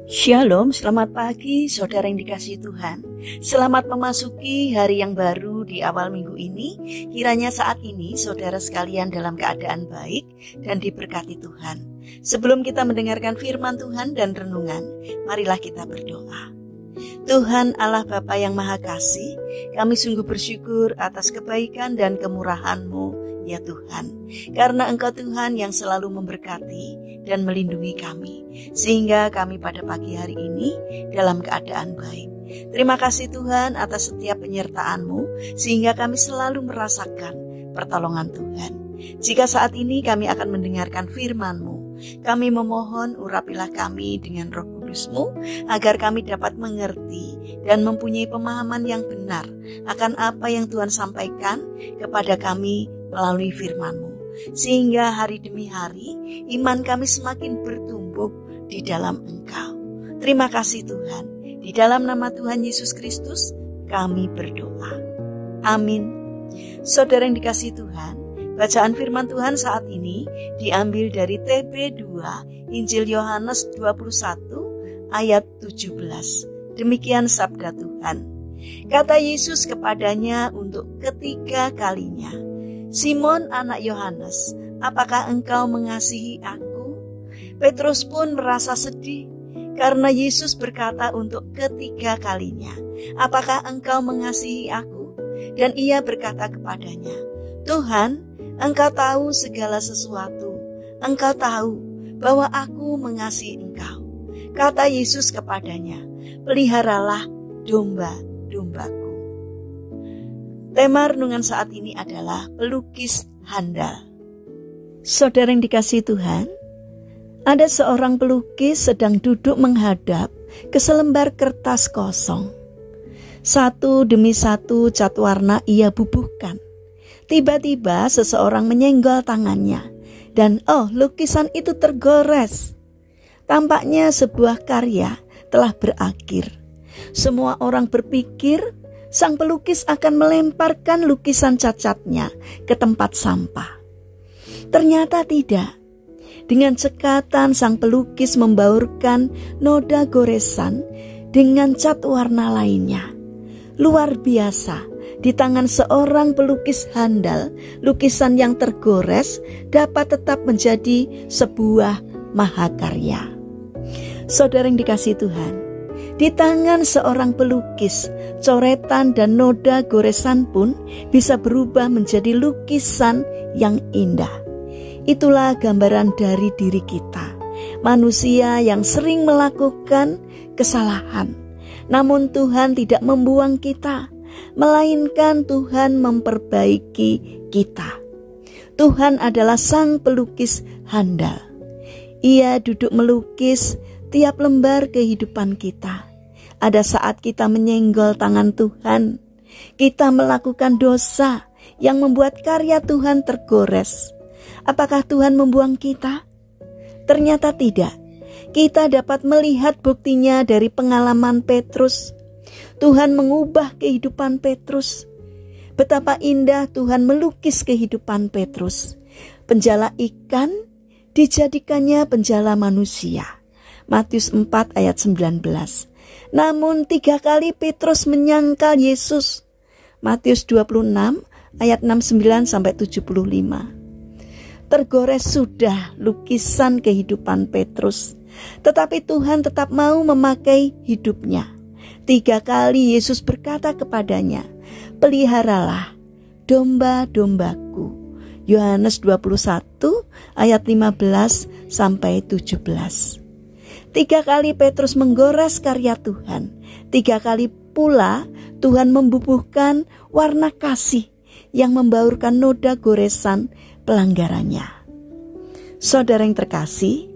Shalom, selamat pagi saudara yang dikasihi Tuhan. Selamat memasuki hari yang baru di awal minggu ini. Kiranya saat ini saudara sekalian dalam keadaan baik dan diberkati Tuhan. Sebelum kita mendengarkan firman Tuhan dan renungan, marilah kita berdoa. Tuhan Allah Bapa yang Maha Kasih, kami sungguh bersyukur atas kebaikan dan kemurahan-Mu ya Tuhan, karena Engkau Tuhan yang selalu memberkati dan melindungi kami, sehingga kami pada pagi hari ini dalam keadaan baik. Terima kasih Tuhan atas setiap penyertaan-Mu, sehingga kami selalu merasakan pertolongan Tuhan. Jika saat ini kami akan mendengarkan firman-Mu, kami memohon urapilah kami dengan Roh Kudus-Mu, agar kami dapat mengerti dan mempunyai pemahaman yang benar akan apa yang Tuhan sampaikan kepada kami melalui firman-Mu, sehingga hari demi hari iman kami semakin bertumbuh di dalam Engkau. Terima kasih Tuhan. Di dalam nama Tuhan Yesus Kristus kami berdoa. Amin. Saudara yang dikasihi Tuhan, bacaan firman Tuhan saat ini diambil dari TB 2 Injil Yohanes 21 ayat 17. Demikian sabda Tuhan. Kata Yesus kepadanya untuk ketiga kalinya, "Simon anak Yohanes, apakah engkau mengasihi aku?" Petrus pun merasa sedih karena Yesus berkata untuk ketiga kalinya, "Apakah engkau mengasihi aku?" Dan ia berkata kepadanya, "Tuhan, Engkau tahu segala sesuatu. Engkau tahu bahwa aku mengasihi Engkau." Kata Yesus kepadanya, "Peliharalah domba-dombaku." Tema renungan saat ini adalah pelukis handal. Saudara yang dikasihi Tuhan, ada seorang pelukis sedang duduk menghadap ke selembar kertas kosong. Satu demi satu cat warna ia bubuhkan. Tiba-tiba seseorang menyenggol tangannya dan lukisan itu tergores. Tampaknya sebuah karya telah berakhir. Semua orang berpikir sang pelukis akan melemparkan lukisan cacatnya ke tempat sampah. Ternyata tidak. Dengan cekatan sang pelukis membaurkan noda goresan dengan cat warna lainnya. Luar biasa. Di tangan seorang pelukis handal, lukisan yang tergores dapat tetap menjadi sebuah mahakarya. Saudara yang dikasihi Tuhan, di tangan seorang pelukis, coretan dan noda goresan pun bisa berubah menjadi lukisan yang indah. Itulah gambaran dari diri kita, manusia yang sering melakukan kesalahan. Namun Tuhan tidak membuang kita, melainkan Tuhan memperbaiki kita. Tuhan adalah sang pelukis handal. Ia duduk melukis tiap lembar kehidupan kita. Ada saat kita menyenggol tangan Tuhan, kita melakukan dosa yang membuat karya Tuhan tergores. Apakah Tuhan membuang kita? Ternyata tidak. Kita dapat melihat buktinya dari pengalaman Petrus. Tuhan mengubah kehidupan Petrus. Betapa indah Tuhan melukis kehidupan Petrus. Penjala ikan dijadikannya penjala manusia. Matius 4 ayat 19. Namun 3 kali Petrus menyangkal Yesus. Matius 26 ayat 69 sampai 75. Tergores sudah lukisan kehidupan Petrus, tetapi Tuhan tetap mau memakai hidupnya. 3 kali Yesus berkata kepadanya, "Peliharalah domba-dombaku." Yohanes 21 ayat 15 sampai 17. 3 kali Petrus menggores karya Tuhan. 3 kali pula Tuhan membubuhkan warna kasih yang membaurkan noda goresan pelanggarannya. Saudara yang terkasih,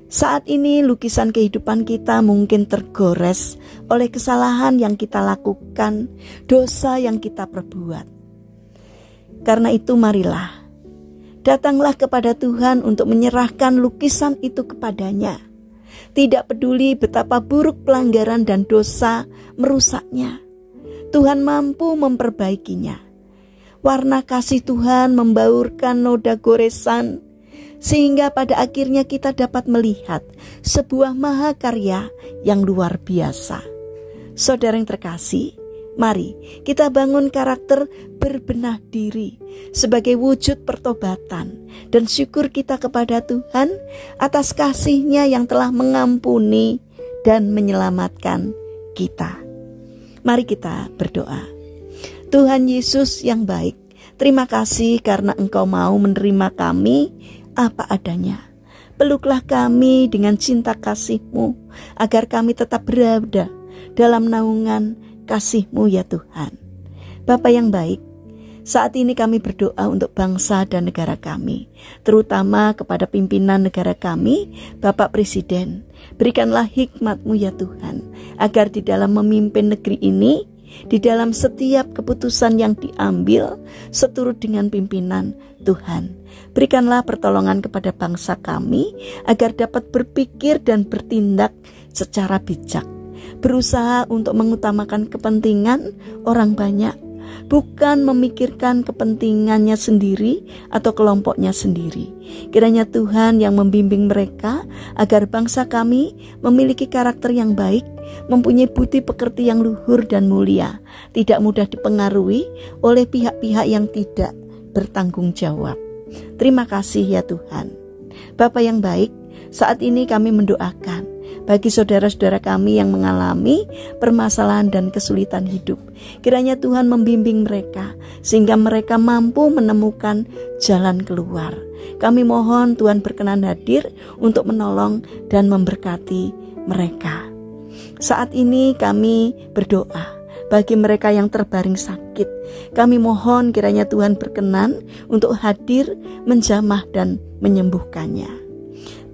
saat ini lukisan kehidupan kita mungkin tergores oleh kesalahan yang kita lakukan, dosa yang kita perbuat. Karena itu marilah, datanglah kepada Tuhan untuk menyerahkan lukisan itu kepadanya. Tidak peduli betapa buruk pelanggaran dan dosa merusaknya, Tuhan mampu memperbaikinya. Warna kasih Tuhan membaurkan noda goresan sehingga pada akhirnya kita dapat melihat sebuah mahakarya yang luar biasa. Saudara yang terkasih, mari kita bangun karakter berbenah diri sebagai wujud pertobatan dan syukur kita kepada Tuhan atas kasih-Nya yang telah mengampuni dan menyelamatkan kita. Mari kita berdoa. Tuhan Yesus yang baik, terima kasih karena Engkau mau menerima kami apa adanya. Peluklah kami dengan cinta kasih-Mu agar kami tetap berada dalam naungan kasih-Mu ya Tuhan. Bapa yang baik, saat ini kami berdoa untuk bangsa dan negara kami, terutama kepada pimpinan negara kami, Bapak Presiden. Berikanlah hikmat-Mu ya Tuhan, agar di dalam memimpin negeri ini, di dalam setiap keputusan yang diambil seturut dengan pimpinan Tuhan. Berikanlah pertolongan kepada bangsa kami agar dapat berpikir dan bertindak secara bijak, berusaha untuk mengutamakan kepentingan orang banyak, bukan memikirkan kepentingannya sendiri atau kelompoknya sendiri. Kiranya Tuhan yang membimbing mereka agar bangsa kami memiliki karakter yang baik, mempunyai budi pekerti yang luhur dan mulia, tidak mudah dipengaruhi oleh pihak-pihak yang tidak bertanggung jawab. Terima kasih ya Tuhan. Bapa yang baik, saat ini kami mendoakan bagi saudara-saudara kami yang mengalami permasalahan dan kesulitan hidup. Kiranya Tuhan membimbing mereka sehingga mereka mampu menemukan jalan keluar. Kami mohon Tuhan berkenan hadir untuk menolong dan memberkati mereka. Saat ini kami berdoa bagi mereka yang terbaring sakit. Kami mohon kiranya Tuhan berkenan untuk hadir, menjamah dan menyembuhkannya.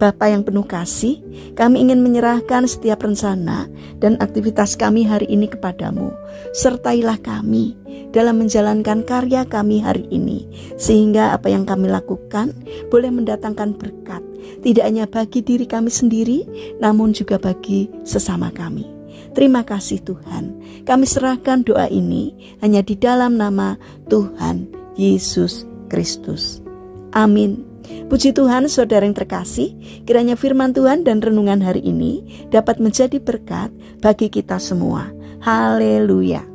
Bapa yang penuh kasih, kami ingin menyerahkan setiap rencana dan aktivitas kami hari ini kepadamu. Sertailah kami dalam menjalankan karya kami hari ini, sehingga apa yang kami lakukan boleh mendatangkan berkat, tidak hanya bagi diri kami sendiri, namun juga bagi sesama kami. Terima kasih Tuhan, kami serahkan doa ini hanya di dalam nama Tuhan Yesus Kristus. Amin. Puji Tuhan, saudara yang terkasih, kiranya firman Tuhan dan renungan hari ini dapat menjadi berkat bagi kita semua. Haleluya.